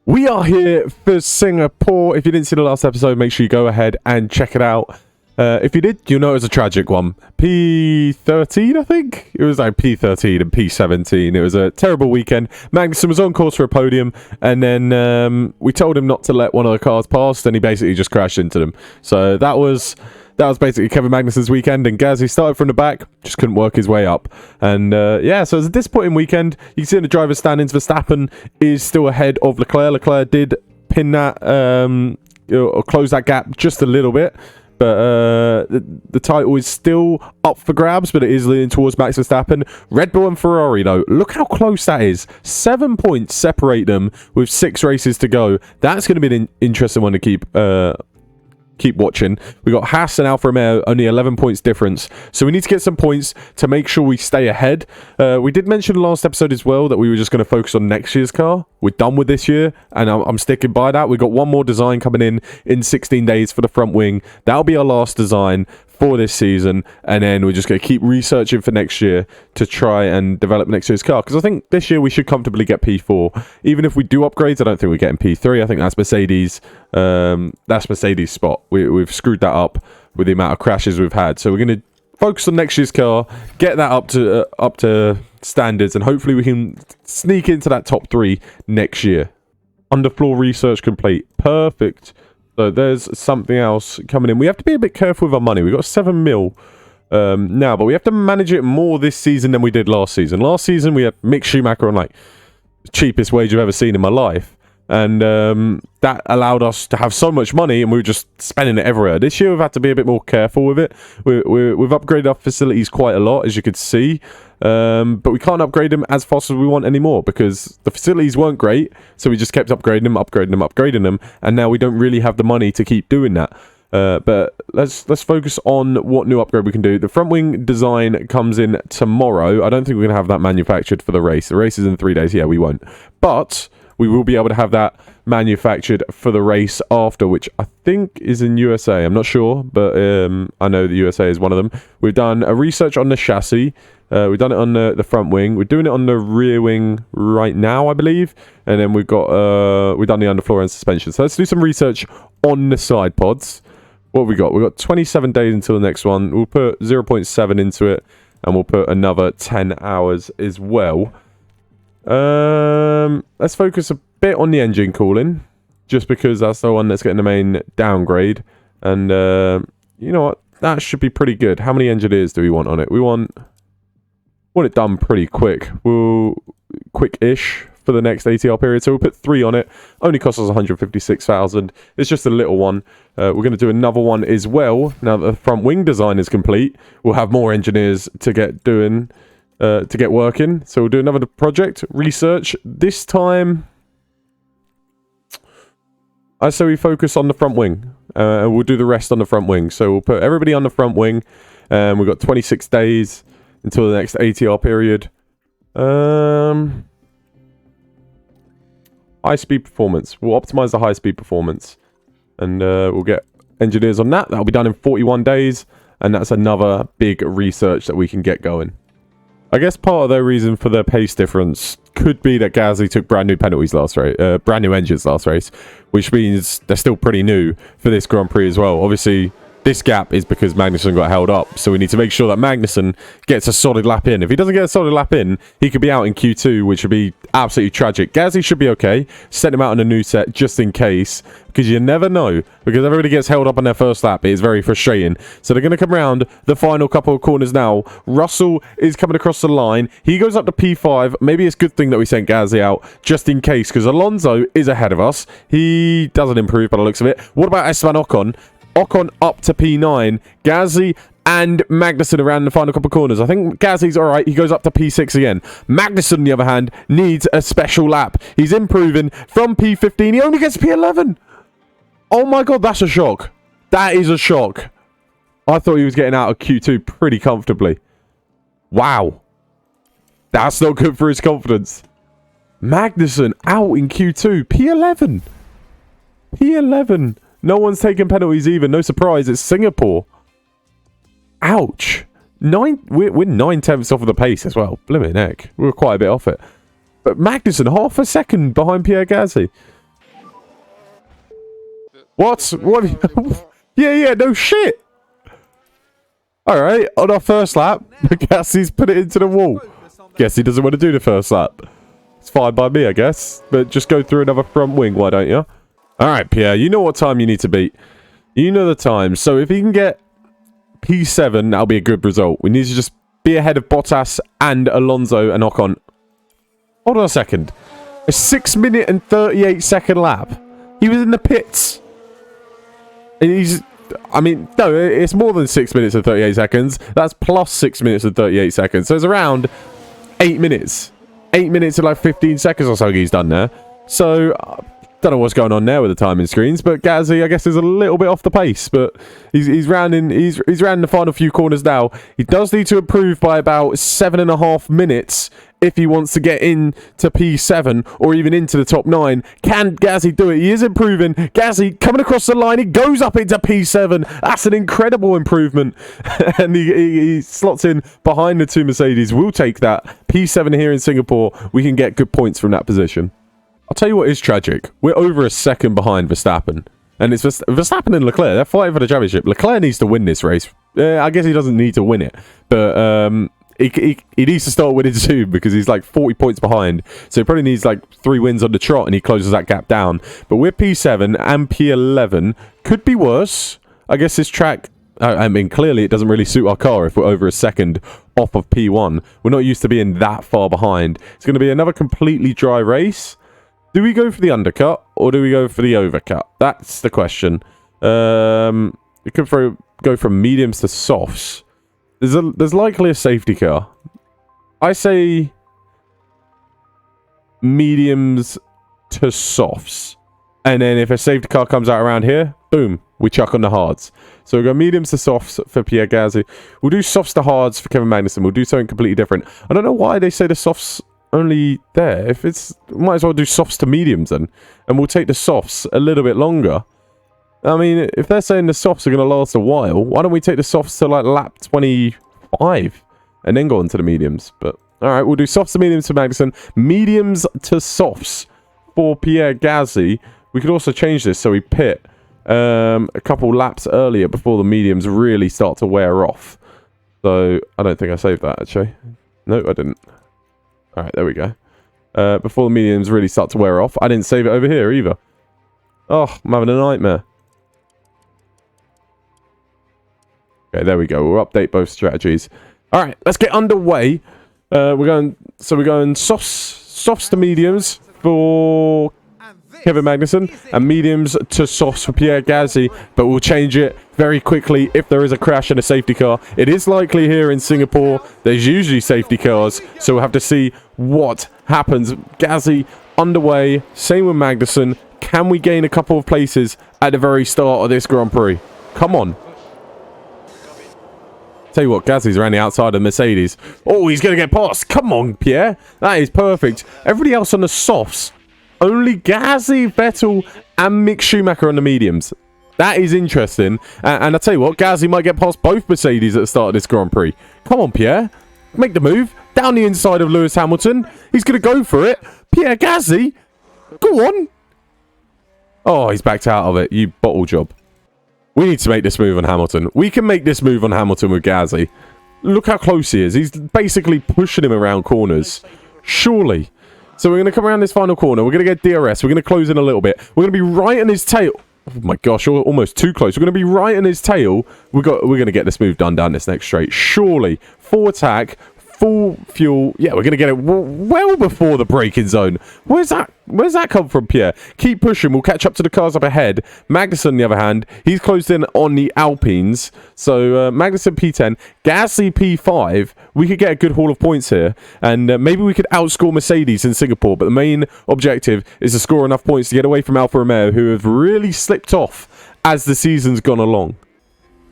We are here for Singapore. If you didn't see the last episode, make sure you go ahead and check it out. If you did, you'll know it was a tragic one. P13, I think? It was like P13 and P17. It was a terrible weekend. Magnussen was on course for a podium, and then we told him not to let one of the cars past, and he basically just crashed into them. So that was basically Kevin Magnussen's weekend, and Gazzy started from the back, just couldn't work his way up. And yeah, so it was a disappointing weekend. You can see in the driver's standings, Verstappen is still ahead of Leclerc. Leclerc did pin that, or close that gap just a little bit. But the title is still up for grabs, but it is leaning towards Max Verstappen. Red Bull and Ferrari, though, look how close that is. 7 points separate them with 6 races to go. That's going to be an interesting one to keep watching. We got Haas and Alfa Romeo, only 11 points difference, so we need to get some points to make sure we stay ahead. We did mention last episode as well that we were just going to focus on next year's car. We're done with this year, and I'm sticking by that. We've got one more design coming in 16 days for the front wing. That'll be our last design for this season, and then we're just going to keep researching for next year to try and develop next year's car, because I think this year we should comfortably get P4. Even if we do upgrades, I don't think we're getting P3. I think that's Mercedes' spot. We've screwed that up with the amount of crashes we've had, so we're going to focus on next year's car, get that up to standards, and hopefully we can sneak into that top 3 next year. Underfloor research complete. Perfect. So there's something else coming in. We have to be a bit careful with our money. We've got 7 mil now, but we have to manage it more this season than we did last season. Last season, we had Mick Schumacher on like the cheapest wage I've ever seen in my life. And that allowed us to have so much money, and we were just spending it everywhere. This year, we've had to be a bit more careful with it. We've upgraded our facilities quite a lot, as you could see. But we can't upgrade them as fast as we want anymore, because the facilities weren't great, so we just kept upgrading them, and now we don't really have the money to keep doing that. But let's focus on what new upgrade we can do. The front wing design comes in tomorrow. I don't think we're going to have that manufactured for the race. The race is in 3 days. Yeah, we won't. But we will be able to have that manufactured for the race after, which I think is in USA. I'm not sure, but I know the USA is one of them. We've done a research on the chassis. We've done it on the front wing. We're doing it on the rear wing right now, I believe. And then we've done the underfloor and suspension. So let's do some research on the side pods. What have we got? We've got 27 days until the next one. We'll put 0.7 into it, and we'll put another 10 hours as well. Let's focus a bit on the engine cooling, just because that's the one that's getting the main downgrade. And you know what? That should be pretty good. How many engineers do we want on it? We want it done pretty quick. Quick-ish for the next ATR period. So we'll put 3 on it. Only costs us 156,000. It's just a little one. We're going to do another one as well. Now that the front wing design is complete, we'll have more engineers to get working. So we'll do another project research. This time, I say we focus on the front wing, and we'll do the rest on the front wing. So we'll put everybody on the front wing, and we've got 26 days until the next ATR period. High speed performance. We'll optimize the high speed performance, and we'll get engineers on that. That'll be done in 41 days, and that's another big research that we can get going. I guess part of their reason for their pace difference could be that Gasly took brand new penalties last race, brand new engines last race, which means they're still pretty new for this Grand Prix as well. Obviously, this gap is because Magnussen got held up, so we need to make sure that Magnussen gets a solid lap in. If he doesn't get a solid lap in, he could be out in Q2, which would be absolutely tragic. Gasly should be okay. Set him out on a new set just in case, because you never know, because everybody gets held up on their first lap. It is very frustrating. So they're going to come around the final couple of corners now. Russell is coming across the line. He goes up to P5. Maybe it's a good thing that we sent Gasly out just in case, because Alonso is ahead of us. He doesn't improve by the looks of it. What about Esteban Ocon? Ocon up to P9. Gasly and Magnussen around the final couple of corners. I think Gasly's alright. He goes up to P6 again. Magnussen, on the other hand, needs a special lap. He's improving from P15. He only gets P11. Oh my god, that's a shock. That is a shock. I thought he was getting out of Q2 pretty comfortably. Wow. That's not good for his confidence. Magnussen out in Q2. P11. P11. No one's taking penalties either. No surprise. It's Singapore. Ouch. We're 9/10 off of the pace as well. Blimey neck. We were quite a bit off it. But Magnussen, half a second behind Pierre Gasly. What? What? Yeah, no shit. All right, on our first lap, Gassie's put it into the wall. Guess he doesn't want to do the first lap. It's fine by me, I guess. But just go through another front wing, why don't you? All right, Pierre, you know what time you need to beat. You know the time. So if he can get P7, that'll be a good result. We need to just be ahead of Bottas and Alonso and Ocon. Hold on a second. A 6-minute and 38-second lap. He was in the pits. And he's... I mean, no, it's more than 6 minutes and 38 seconds. That's plus 6 minutes and 38 seconds. So it's around 8 minutes. 8 minutes and like 15 seconds or so he's done there. So, don't know what's going on there with the timing screens. But Gasly, I guess, is a little bit off the pace. But he's rounding the final few corners now. He does need to improve by about 7.5 minutes if he wants to get into P7 or even into the top 9. Can Gasly do it? He is improving. Gasly coming across the line. He goes up into P7. That's an incredible improvement. And he slots in behind the two Mercedes. We'll take that. P7 here in Singapore. We can get good points from that position. I'll tell you what is tragic. We're over a second behind Verstappen. And it's Verstappen and Leclerc. They're fighting for the championship. Leclerc needs to win this race. I guess he doesn't need to win it. But he needs to start winning soon because he's like 40 points behind. So he probably needs like 3 wins on the trot and he closes that gap down. But we're P7 and P11. Could be worse. I guess this track... I mean, clearly it doesn't really suit our car if we're over a second off of P1. We're not used to being that far behind. It's going to be another completely dry race. Do we go for the undercut or do we go for the overcut? That's the question. We could go from mediums to softs. There's likely a safety car. I say mediums to softs. And then if a safety car comes out around here, boom, we chuck on the hards. So we'll go mediums to softs for Pierre Gasly. We'll do softs to hards for Kevin Magnussen. We'll do something completely different. I don't know why they say the softs only there. If it's... Might as well do softs to mediums then. And we'll take the softs a little bit longer. I mean, if they're saying the softs are going to last a while, why don't we take the softs to like lap 25 and then go on to the mediums? But all right, we'll do softs to mediums for Magnussen, mediums to softs for Pierre Gasly. We could also change this so we pit a couple laps earlier before the mediums really start to wear off. So I don't think I saved that actually. No, I didn't. All right, there we go. Before the mediums really start to wear off. I didn't save it over here either. Oh, I'm having a nightmare. Okay, there we go. We'll update both strategies. All right, let's get underway. We're going softs to mediums for Kevin Magnussen and mediums to softs for Pierre Gasly, but we'll change it very quickly if there is a crash in a safety car. It is likely here in Singapore. There's usually safety cars, so we'll have to see what happens. Gasly underway. Same with Magnussen. Can we gain a couple of places at the very start of this Grand Prix? Come on. Tell you what, Gasly's around the outside of Mercedes. Oh, he's going to get past. Come on, Pierre. That is perfect. Everybody else on the softs. Only Gasly, Vettel, and Mick Schumacher on the mediums. That is interesting. And I tell you what, Gasly might get past both Mercedes at the start of this Grand Prix. Come on, Pierre. Make the move. Down the inside of Lewis Hamilton. He's going to go for it. Pierre Gasly. Go on. Oh, he's backed out of it. You bottle job. We need to make this move on Hamilton. We can make this move on Hamilton with Gasly. Look how close he is. He's basically pushing him around corners. Surely. So we're going to come around this final corner. We're going to get DRS. We're going to close in a little bit. We're going to be right on his tail. Oh my gosh, almost too close. We're going to be right on his tail. We're going to get this move done down this next straight. Surely. Full attack. Full fuel. Yeah, we're going to get it well before the braking zone. Where's that come from, Pierre? Keep pushing. We'll catch up to the cars up ahead. Magnussen, on the other hand, he's closed in on the Alpines. So, Magnussen P10. Gasly P5. We could get a good haul of points here. And maybe we could outscore Mercedes in Singapore. But the main objective is to score enough points to get away from Alfa Romeo, who have really slipped off as the season's gone along.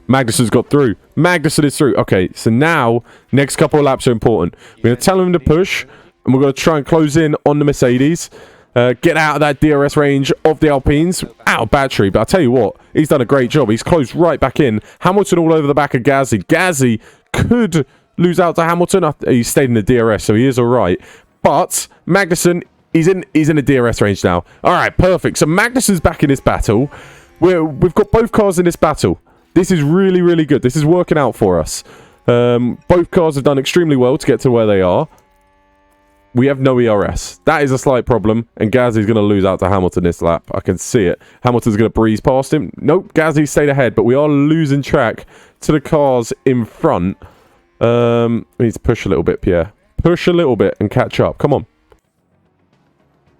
Magnussen's got through. Magnussen is through. Okay, so now, next couple of laps are important. We're going to tell him to push, and we're going to try and close in on the Mercedes. Get out of that DRS range of the Alpines. Out of battery, but I'll tell you what, he's done a great job. He's closed right back in. Hamilton all over the back of Gasly. Gasly could lose out to Hamilton. He stayed in the DRS, so he is all right. But Magnussen, he's in the DRS range now. All right, perfect. So Magnussen's back in this battle. We've got both cars in this battle. This is really, really good. This is working out for us. Both cars have done extremely well to get to where they are. We have no ERS. That is a slight problem. And Gazzy's going to lose out to Hamilton this lap. I can see it. Hamilton's going to breeze past him. Nope, Gazzy stayed ahead. But we are losing track to the cars in front. We need to push a little bit, Pierre. Push a little bit and catch up. Come on.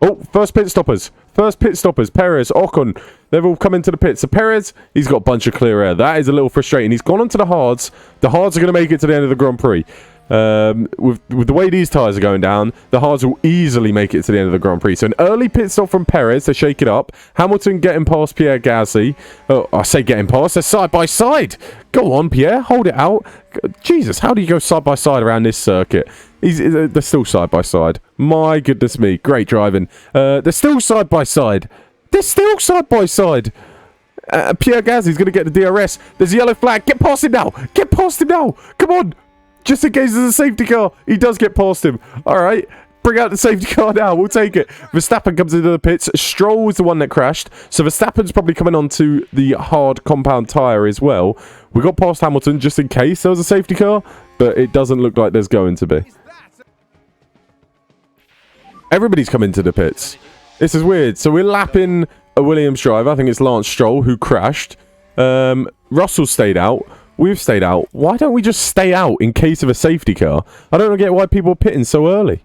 Oh, first pit stoppers. First pit stoppers. Perez, Ocon. They've all come into the pits. So Perez, he's got a bunch of clear air. That is a little frustrating. He's gone onto the hards. The hards are going to make it to the end of the Grand Prix. With the way these tyres are going down, the hards will easily make it to the end of the Grand Prix. So an early pit stop from Perez to shake it up. Hamilton getting past Pierre Gasly. Oh, I say getting past. They're side by side. Go on, Pierre. Hold it out. Jesus, how do you go side by side around this circuit? They're still side by side. My goodness me. Great driving. They're still side by side. They're still side by side. Pierre Gasly's going to get the DRS. There's a yellow flag. Get past him now. Get past him now. Come on. Just in case there's a safety car. He does get past him. All right. Bring out the safety car now. We'll take it. Verstappen comes into the pits. Stroll was the one that crashed. So Verstappen's probably coming onto the hard compound tyre as well. We got past Hamilton just in case there was a safety car. But it doesn't look like there's going to be. Everybody's come into the pits. This is weird. So we're lapping a Williams driver. I think it's Lance Stroll who crashed. Russell stayed out. We've stayed out. Why don't we just stay out in case of a safety car? I don't get why people are pitting so early.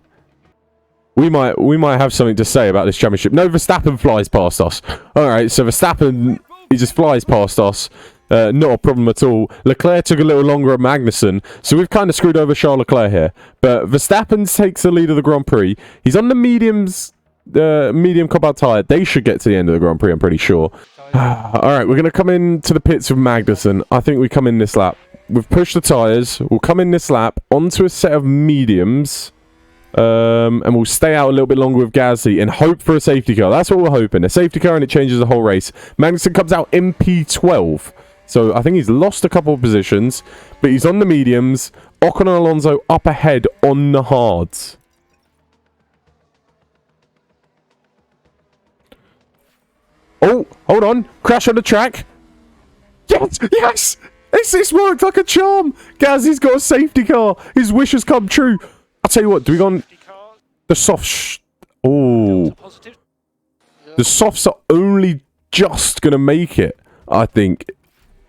We might have something to say about this championship. No, Verstappen flies past us. All right, so Verstappen, he just flies past us. Not a problem at all. Leclerc took a little longer at Magnussen, so we've kind of screwed over Charles Leclerc here. But Verstappen takes the lead of the Grand Prix. He's on the medium compound tyre. They should get to the end of the Grand Prix, I'm pretty sure. Alright, we're going to come into the pits with Magnussen. I think we come in this lap. We've pushed the tyres. We'll come in this lap onto a set of mediums. And we'll stay out a little bit longer with Gasly and hope for a safety car. That's what we're hoping. A safety car and it changes the whole race. Magnussen comes out in P12. So I think he's lost a couple of positions. But he's on the mediums. Ocon and Alonso up ahead on the hards. Oh, hold on. Crash on the track. Yes, yes. This worked like a charm. Gasly's got a safety car. His wish has come true. I'll tell you what. Do we go on the softs? Oh. The softs are only just going to make it, I think.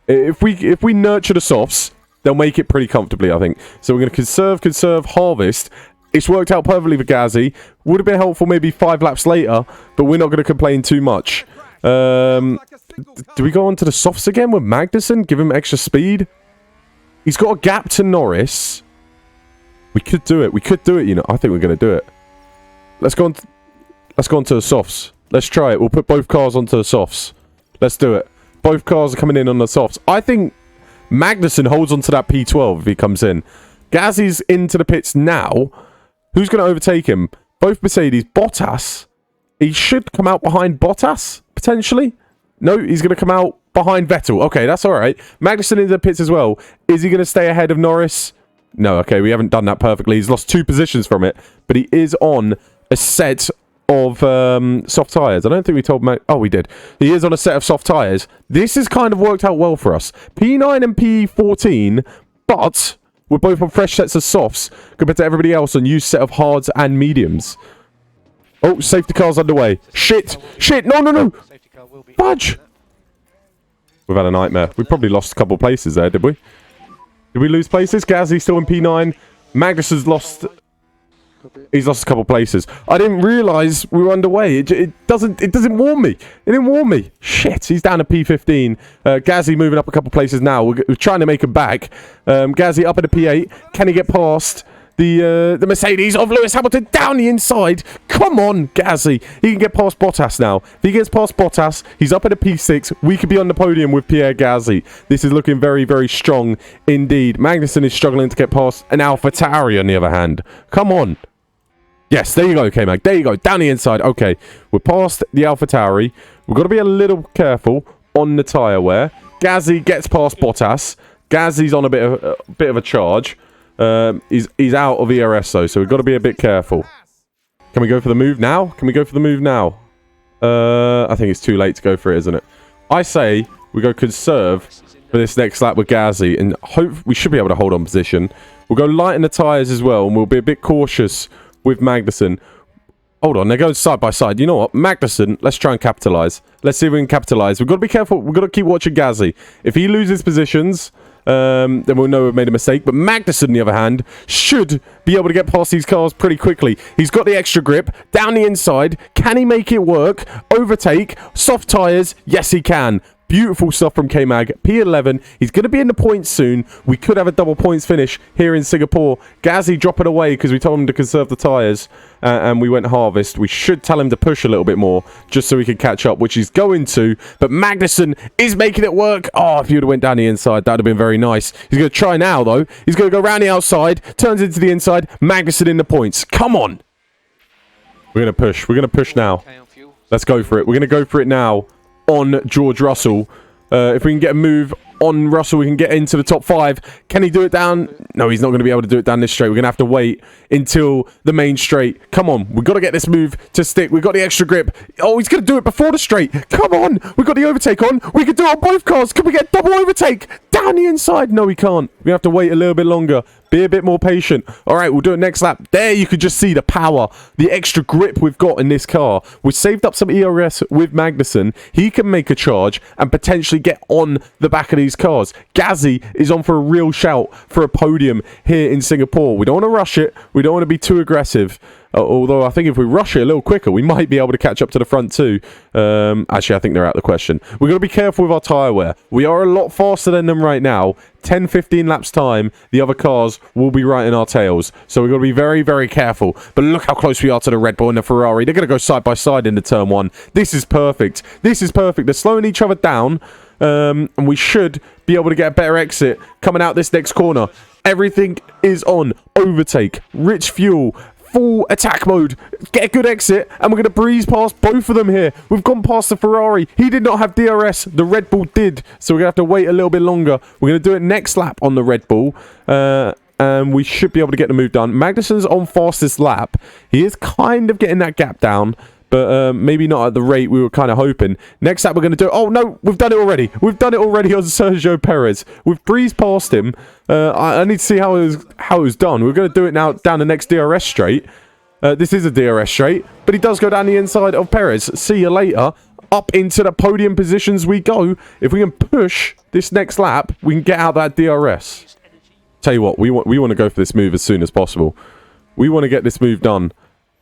If we nurture the softs, they'll make it pretty comfortably, I think. So we're going to conserve, harvest. It's worked out perfectly for Gasly. Would have been helpful maybe 5 laps later, but we're not going to complain too much. Do we go on to the softs again with Magnussen? Give him extra speed? He's got a gap to Norris. We could do it. We could do it, you know. I think we're going to do it. Let's go on to the softs. Let's try it. We'll put both cars onto the softs. Let's do it. Both cars are coming in on the softs. I think Magnussen holds onto that P12 if he comes in. Gasly's into the pits now. Who's going to overtake him? Both Mercedes. Bottas. He should come out behind Bottas, potentially. No, he's going to come out behind Vettel. Okay, that's all right. Magnussen into the pits as well. Is he going to stay ahead of Norris? No, okay, we haven't done that perfectly. He's lost 2 positions from it, but he is on a set of soft tyres. I don't think we told Oh, we did. He is on a set of soft tyres. This has kind of worked out well for us. P9 and P14, but we're both on fresh sets of softs compared to everybody else on used set of hards and mediums. Oh, safety car's underway. Shit! Shit! No, no, no! Fudge! We've had a nightmare. We probably lost a couple of places there, did we? Did we lose places? Gasly's still in P9. Magnussen's lost... He's lost a couple of places. I didn't realise we were underway. It doesn't warn me. It didn't warn me. Shit, he's down to P15. Gasly moving up a couple of places now. We're trying to make him back. Gasly up at a P8. Can he get past the Mercedes of Lewis Hamilton down the inside? Come on, Gasly. He can get past Bottas now. If he gets past Bottas, he's up at a P6. We could be on the podium with Pierre Gasly. This is looking very, very strong indeed. Magnussen is struggling to get past an AlphaTauri on the other hand. Come on. Yes, there you go, K-Mag. There you go. Down the inside. Okay, we're past the AlphaTauri. We've got to be a little careful on the tyre wear. Gasly gets past Bottas. Gasly's on a bit of a charge. He's out of ERS though, so we've got to be a bit careful. Can we go for the move now? Can we go for the move now? I think it's too late to go for it, isn't it? I say we go conserve for this next lap with Ghazi, and hope we should be able to hold on position. We'll go light in the tyres as well, and we'll be a bit cautious with Magnussen. Hold on, they're going side by side. You know what? Magnussen, let's try and capitalise. Let's see if we can capitalise. We've got to be careful. We've got to keep watching Ghazi. If he loses positions, then we'll know we've made a mistake. But Magnussen, on the other hand, should be able to get past these cars pretty quickly. He's got the extra grip down the inside. Can he make it work? Overtake. Soft tyres. Yes, he can. Beautiful stuff from K-Mag. P11. He's going to be in the points soon. We could have a double points finish here in Singapore. Ghazi dropping away because we told him to conserve the tyres and we went harvest. We should tell him to push a little bit more just so he can catch up, which he's going to. But Magnussen is making it work. Oh, if he would have went down the inside, that would have been very nice. He's going to try now, though. He's going to go around the outside, turns into the inside. Magnussen in the points. Come on. We're going to push. We're going to push now. Let's go for it. We're going to go for it now. On George Russell. If we can get a move on Russell, we can get into the top 5. Can he do it down? No, he's not going to be able to do it down this straight. We're going to have to wait until the main straight. Come on. We've got to get this move to stick. We've got the extra grip. Oh, he's going to do it before the straight. Come on. We've got the overtake on. We can do it on both cars. Can we get double overtake? Down the inside. No, we can't. We have to wait a little bit longer. Be a bit more patient. All right, we'll do it next lap. There you could just see the power, the extra grip we've got in this car. We saved up some ERS with Magnussen. He can make a charge and potentially get on the back of these cars. Ghazi is on for a real shout for a podium here in Singapore. We don't want to rush it. We don't want to be too aggressive. Although I think if we rush it a little quicker, we might be able to catch up to the front too. Actually, I think they're out of the question. We're going to be careful with our tyre wear. We are a lot faster than them right now. 10-15 laps time, the other cars will be right in our tails. So we've got to be very, very careful. But look how close we are to the Red Bull and the Ferrari. They're going to go side by side into turn 1. This is perfect. This is perfect. They're slowing each other down. And we should be able to get a better exit coming out this next corner. Everything is on. Overtake. Rich fuel. Full attack mode. Get a good exit, and we're going to breeze past both of them here. We've gone past the Ferrari. He did not have DRS. The Red Bull did, so we're going to have to wait a little bit longer. We're going to do it next lap on the Red Bull, and we should be able to get the move done. Magnussen's on fastest lap. He is kind of getting that gap down, but maybe not at the rate we were kind of hoping. Next lap, we're going to do... Oh, no, we've done it already. We've done it already on Sergio Perez. We've breezed past him. I need to see how it was done. We're going to do it now down the next DRS straight. This is a DRS straight, but he does go down the inside of Perez. See you later. Up into the podium positions we go. If we can push this next lap, we can get out that DRS. Tell you what, we want to go for this move as soon as possible. We want to get this move done.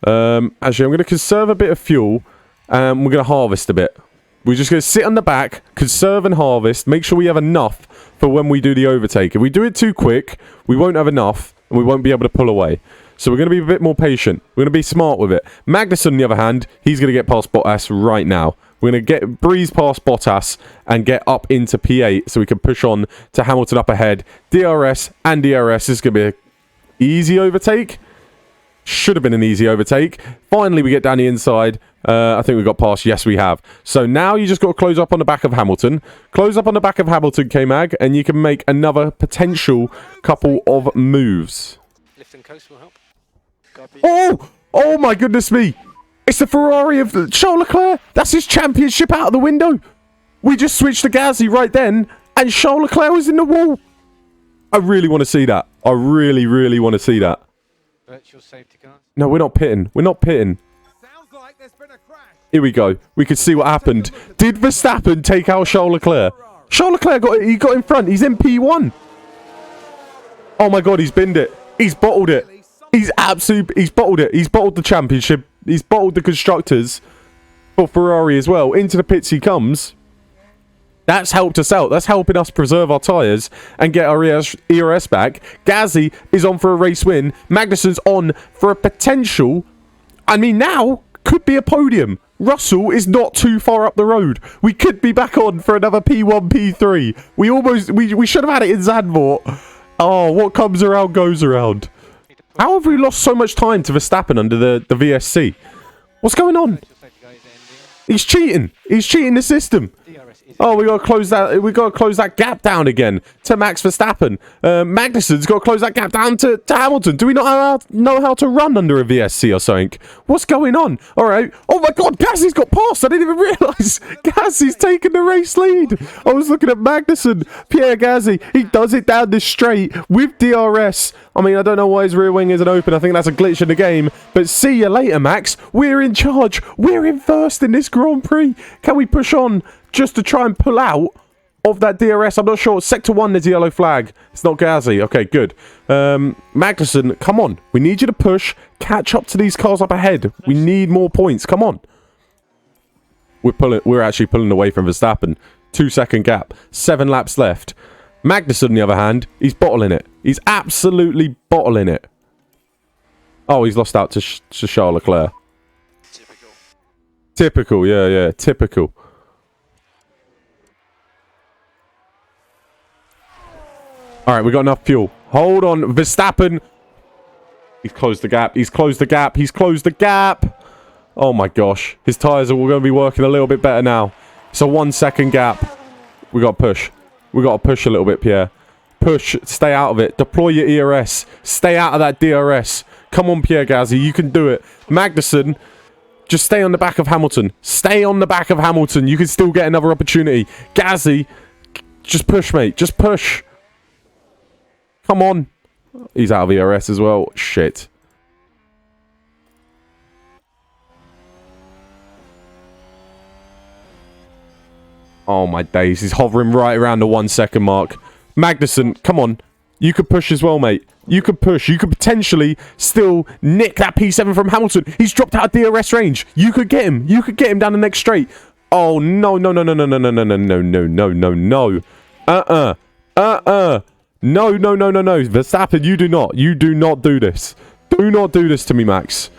Actually, I'm going to conserve a bit of fuel, and we're going to harvest a bit. We're just going to sit on the back, conserve and harvest, make sure we have enough for when we do the overtake. If we do it too quick, we won't have enough, and we won't be able to pull away. So we're going to be a bit more patient. We're going to be smart with it. Magnussen, on the other hand, he's going to get past Bottas right now. We're going to breeze past Bottas and get up into P8 so we can push on to Hamilton up ahead. DRS and DRS. This is going to be an easy overtake. Should have been an easy overtake. Finally, we get down the inside. I think we got past. Yes, we have. So now you just got to close up on the back of Hamilton. Close up on the back of Hamilton, K-Mag, and you can make another potential couple of moves. Lift and coast will help. Oh! Oh my goodness me! It's the Ferrari of Charles Leclerc! That's his championship out of the window! We just switched to Ghazi right then, and Charles Leclerc was in the wall! I really want to see that. I really, really want to see that. Virtual safety car. No, we're not pitting. We're not pitting. Sounds like there's been a crash. Here we go. We could see what happened. Did Verstappen take out Charles Leclerc? Charles Leclerc got in front. He's in P1. Oh my god, he's binned it. He's bottled it. He's bottled it. He's bottled the championship. He's bottled the constructors for Ferrari as well. Into the pits he comes. That's helped us out. That's helping us preserve our tyres and get our ERS back. Ghazi is on for a race win. Magnussen's on for a potential... I mean, now could be a podium. Russell is not too far up the road. We could be back on for another P1, P3. We should have had it in Zandvoort. Oh, what comes around goes around. How have we lost so much time to Verstappen under the VSC? What's going on? He's cheating. He's cheating the system. DRS is Oh, we got to close that. We got to close that gap down again to Max Verstappen. Magnussen's got to close that gap down to Hamilton. Do we not know how to run under a VSC or something? What's going on? All right. Oh my God, Gasly's got past. I didn't even realise Gasly's taking the race lead. I was looking at Magnussen, Pierre Gasly. He does it down this straight with DRS. I mean, I don't know why his rear wing isn't open. I think that's a glitch in the game. But see you later, Max. We're in charge. We're in first in this Grand Prix. Can we push on just to try and pull out of that DRS? I'm not sure. Sector 1, there's a yellow flag. It's not Gasly. Okay, good. Magnussen, come on. We need you to push. Catch up to these cars up ahead. We need more points. Come on. We're actually pulling away from Verstappen. 2-second gap. 7 laps left. Magnussen, on the other hand, he's bottling it. He's absolutely bottling it. Oh, he's lost out to Charles Leclerc. Typical, yeah, typical. All right, we got enough fuel. Hold on, Verstappen. He's closed the gap. He's closed the gap. He's closed the gap. Oh my gosh, his tyres are going to be working a little bit better now. It's a 1-second gap. We got to push. We got to push a little bit, Pierre. Push. Stay out of it. Deploy your ERS. Stay out of that DRS. Come on, Pierre Gasly. You can do it. Magnussen, just stay on the back of Hamilton. Stay on the back of Hamilton. You can still get another opportunity. Gasly, just push, mate. Just push. Come on. He's out of ERS as well. Shit. Oh my days. He's hovering right around the 1-second mark. Magnussen, come on. You could push as well, mate. You could push. You could potentially still nick that P7 from Hamilton. He's dropped out of DRS range. You could get him. You could get him down the next straight. Oh, no. No. Verstappen, you do not. You do not do this. Do not do this to me, Max.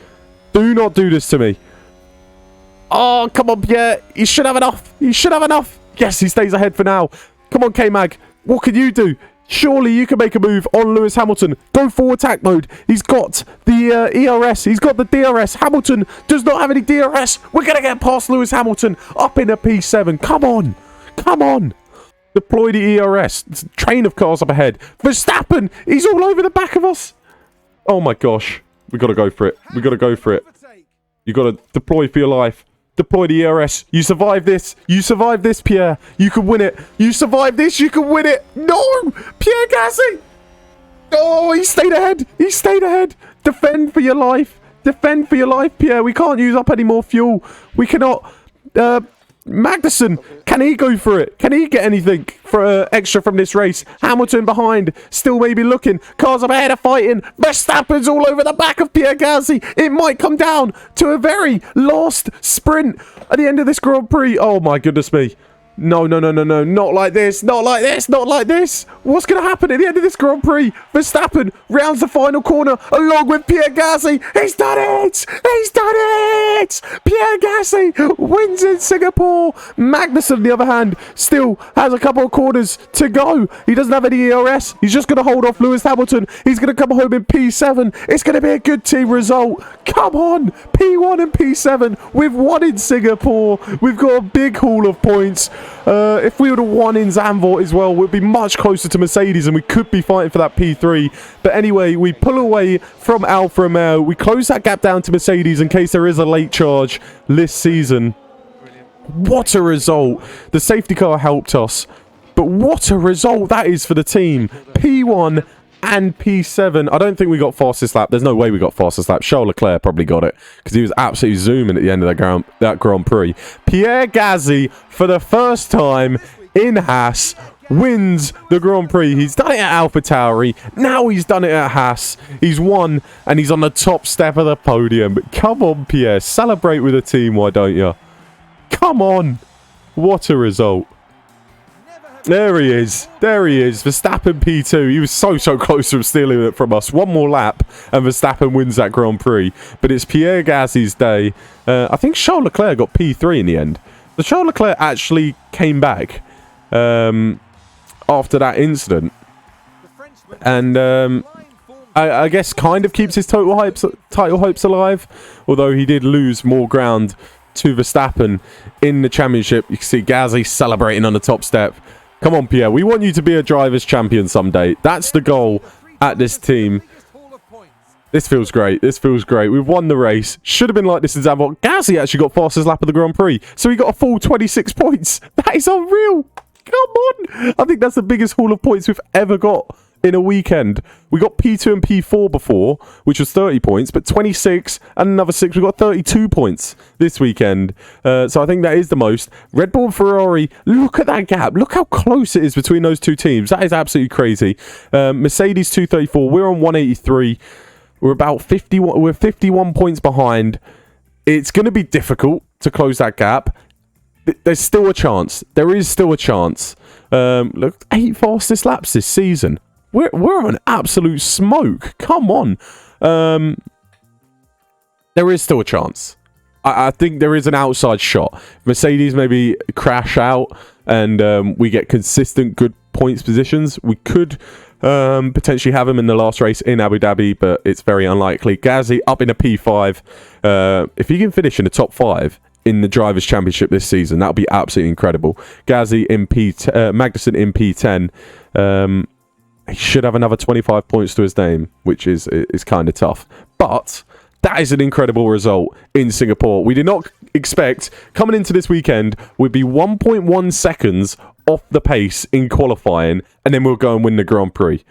Do not do this to me. Oh, come on, Pierre. He should have enough. He should have enough. Yes, he stays ahead for now. Come on, K-Mag. What can you do? Surely you can make a move on Lewis Hamilton. Go full attack mode. He's got the ERS. He's got the DRS. Hamilton does not have any DRS. We're going to get past Lewis Hamilton up in a P7. Come on. Come on. Deploy the ERS. It's a train of cars up ahead. Verstappen. He's all over the back of us. Oh, my gosh. We got to go for it. We got to go for it. You got to deploy for your life. Deploy the ERS. You survive this. You survive this, Pierre. You can win it. You survive this. You can win it. No! Pierre Gasly! Oh, he stayed ahead. He stayed ahead. Defend for your life. Defend for your life, Pierre. We can't use up any more fuel. We cannot... Magnussen, can he go for it? Can he get anything for extra from this race? Hamilton behind, still maybe looking. Cars up ahead are fighting. Verstappen's all over the back of Pierre Gasly. It might come down to a very last sprint at the end of this Grand Prix. Oh my goodness me. No. Not like this. Not like this. Not like this. What's going to happen at the end of this Grand Prix? Verstappen rounds the final corner along with Pierre Gasly. He's done it. He's done it. Pierre Gasly wins in Singapore. Magnussen, on the other hand, still has a couple of corners to go. He doesn't have any ERS. He's just going to hold off Lewis Hamilton. He's going to come home in P7. It's going to be a good team result. Come on. P1 and P7. We've won in Singapore. We've got a big haul of points. If we would have won in Zandvoort as well, we'd be much closer to Mercedes and we could be fighting for that P3. But anyway, we pull away from Alfa Romeo. We close that gap down to Mercedes in case there is a late charge this season. brilliant. What a result. The safety car helped us. But what a result that is for the team. P1 and P7. I don't think we got fastest lap. There's no way we got fastest lap. Charles Leclerc probably got it because he was absolutely zooming at the end of that Grand Prix. Pierre Gasly, for the first time in Haas, wins the Grand Prix. He's done it at AlphaTauri. Now he's done it at Haas. He's won and he's on the top step of the podium. But come on, Pierre. Celebrate with the team, why don't you? Come on. What a result. There he is. There he is. Verstappen P2. He was so close from stealing it from us. One more lap and Verstappen wins that Grand Prix. But it's Pierre Gasly's day. I think Charles Leclerc got P3 in the end. So Charles Leclerc actually came back after that incident. And I guess kind of keeps his title hopes alive. Although he did lose more ground to Verstappen in the championship. You can see Gasly celebrating on the top step. Come on, Pierre. We want you to be a driver's champion someday. That's the goal at this team. This feels great. This feels great. We've won the race. Should have been like this in Zandvoort. Gasly actually got fastest lap of the Grand Prix. So he got a full 26 points. That is unreal. Come on. I think that's the biggest haul of points we've ever got in a weekend. We got P2 and P4 before, which was 30 points, but 26 and another 6. We got 32 points this weekend. So I think that is the most. Red Bull and Ferrari, look at that gap. Look how close it is between those two teams. That is absolutely crazy. Mercedes 234. We're on 183. We're about 51. We're 51 points behind. It's going to be difficult to close that gap. There's still a chance. There is still a chance. Look, 8 fastest laps this season. We're on absolute smoke. Come on. There is still a chance. I think there is an outside shot. Mercedes maybe crash out and we get consistent good points positions. We could potentially have him in the last race in Abu Dhabi, but it's very unlikely. Gasly up in a P5. If he can finish in the top 5 in the Drivers' Championship this season, that would be absolutely incredible. Gasly in Magnussen in P10. He should have another 25 points to his name, which is kind of tough. But that is an incredible result in Singapore. We did not expect, coming into this weekend, we'd be 1.1 seconds off the pace in qualifying, and then we'll go and win the Grand Prix.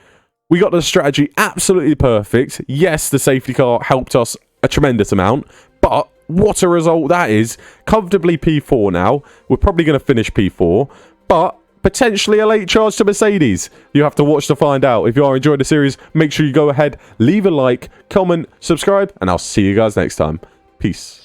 We got the strategy absolutely perfect. Yes, the safety car helped us a tremendous amount, but what a result that is. Comfortably P4 now. We're probably going to finish P4, but potentially a late charge to Mercedes. You have to watch to find out. If you are enjoying the series, make sure you go ahead, leave a like, comment, subscribe, and I'll see you guys next time. Peace.